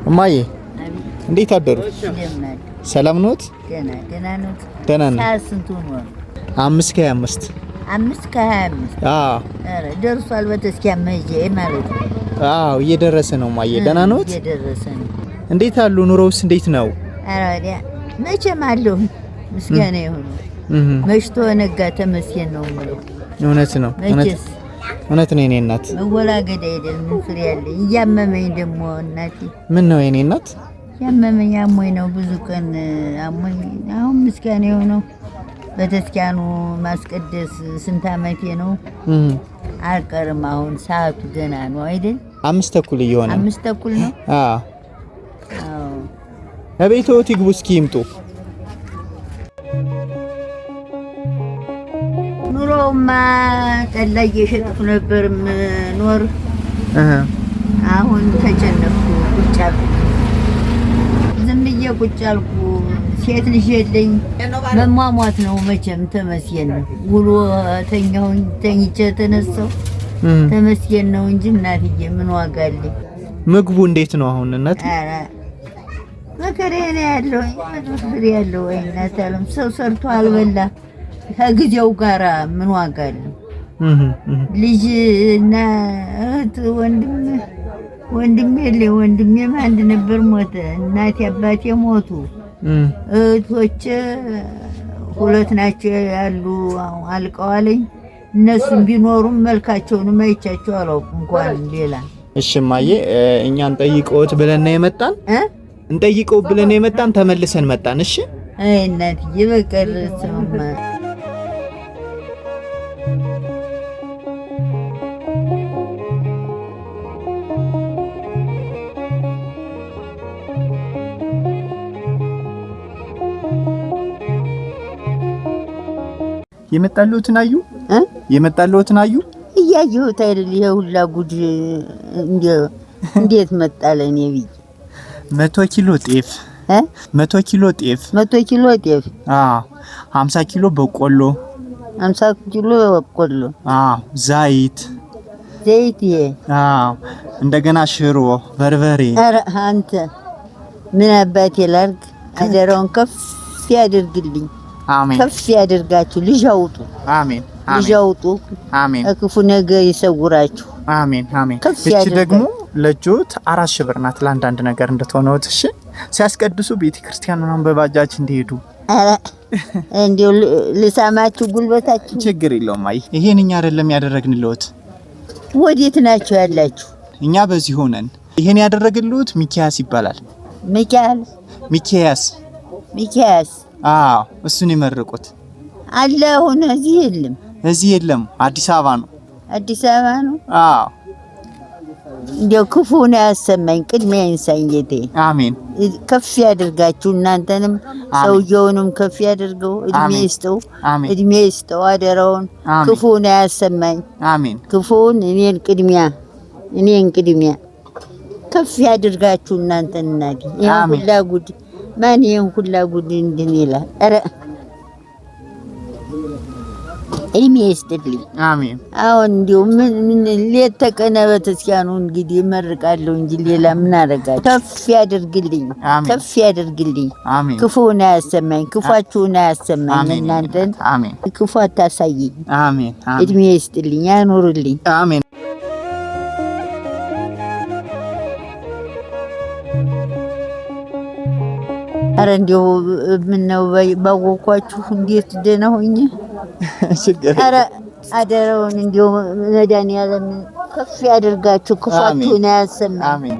እማዬ እንዴት አደሩ? ሰላም ኖት? ደህና ኖት? ደህና ነኝ። ስንቱ ነው? 5 ከ25 5 ከ25 አዎ ደርሷል። በተስኪያም ሄጄ ማለት ነው። አዎ እየደረሰ ነው እማዬ። ደህና ኖት? እየደረሰ ነው። እንዴት አሉ? ኑሮውስ እንዴት ነው? ኧረ ወዲያ መቼም አለሁ ምስጋና ይሁን። መሽቶ ነጋ ተመስገን ነው የምለው። እውነት ነው እውነት ነው የኔ እናት። መወላገድ አይደል ምን ፍሬ ያለኝ እያመመኝ ደግሞ እናቴ። ምን ነው የኔ እናት? ያመመኝ አሞኝ ነው ብዙ ቀን አሞኝ። አሁን ምስጋና የሆነው በተስኪያኑ ማስቀደስ ስንት ዓመቴ ነው አልቀርም። አሁን ሰዓቱ ገና ነው አይደል? 5:30 እየሆነ 5:30 ነው። አዎ እቤትዎት ይግቡ እስኪ ይምጡ። ኑሮውማ ጠላ እየሸጥኩ ነበር ኖር። አሁን ተጨነቅኩ ቁጭ አልኩ። ዝም ብዬ ቁጭ አልኩ። ሴት ልጅ የለኝ። መሟሟት ነው መቼም ተመስገን ነው። ውሎ ተኛሁኝ ተኝቼ ተነሳሁ ተመስገን ነው እንጂ እናትዬ ምን ዋጋ አለኝ? ምግቡ እንዴት ነው አሁን እናት? ኧረ መከራዬ ነው ያለው ፍሬ ያለው ወይ እናት አለም ሰው ሰርቶ አልበላ ከጊዜው ጋራ ምን ዋጋ አለው? ልጅ እና እህት ወንድም የለኝ። ወንድሜም አንድ ነበር ሞተ። እናቴ አባቴ ሞቱ። እህቶቼ 2 ናቸው ያሉ አልቀዋለኝ። እነሱም ቢኖሩም መልካቸውንም አይቻቸው አላውቅም እንኳን ሌላ። እሺ እማዬ እኛን ጠይቀውት ብለን ነው የመጣን። እንጠይቀው ብለን የመጣን ተመልሰን መጣን። እሺ አይ እናትዬ በቀረሰማ የመጣልዎትን አዩ እያየሁት አይደል? ይሄ ሁላ ጉድ እንዴት መጣለኝ ብዬ 100 ኪሎ ጤፍ 100 ኪሎ ጤፍ 100 ኪሎ ጤፍ 50 ኪሎ በቆሎ 50 ኪሎ በቆሎ ዘይት እንደገና ሽሮ በርበሬ። ኧረ አንተ ምን አባቴ ላድርግ? አደራውን ከፍ ያድርግልኝ። አሜን። ከፍ ያድርጋችሁ። ልጅ አውጡ። አሜን። ልጅ አውጡ። አሜን። ከክፉ ነገር ይሰውራችሁ። አሜን አሜን። እቺ ደግሞ ለጆት 4000 ብር ናት ለአንዳንድ ነገር እንደተሆነው። እሺ ሲያስቀድሱ ቤተክርስቲያኑን በባጃጅ እንዲሄዱ። ኧረ እንዴው ልሳማችሁ ጉልበታችሁ። ችግር የለውም። አይ ይሄን እኛ አይደለም ያደረግንልዎት። ወዴት ናችሁ ያላችሁ? እኛ በዚህ ሆነን ይሄን ያደረግልዎት ሚኪያስ ይባላል። ሚኪያስ እሱን ይመርቁት አለ። አሁን እዚህ የለም አዲስ አበባ ነው። እንዴው ክፉን ያሰማኝ ቅድሚያ ይንሳኝ ጌቴ። አሜን። ከፍ ያድርጋችሁ። እናንተንም ሰውየውንም ከፍ ያድርገው። እድሜ ይስጠው አደራውን። ክፉን ያሰማኝ። አሜን። ክፉን እኔን ቅድሚያ ከፍ ያድርጋችሁ። እናንተን እናዲ ይሄን ሁላ ጉድ ማን ይሄን ሁላ ጉድ እንድን ይላል? ኧረ እድሜ ይስጥልኝ። አሜን። አሁን እንዲሁ ምን ሌት ተቀን በተስኪያኑ እንግዲህ እመርቃለሁ እንጂ ሌላ ምን አደርጋለሁ? ከፍ ያድርግልኝ። ክፉን አያሰማኝ፣ ክፋችሁን አያሰማኝ። እናንተን ክፉ አታሳየኝ። አሜን። እድሜ ይስጥልኝ፣ ያኑርልኝ። አሜን። ኧረ እንዲሁ ምነው ባወኳችሁ እንዴት ደህና ሆኜ። ኧረ አደረውን እንዲሁ መድኃኒዓለም ከፍ ያድርጋችሁ፣ ክፋችሁን አያሰማኝ።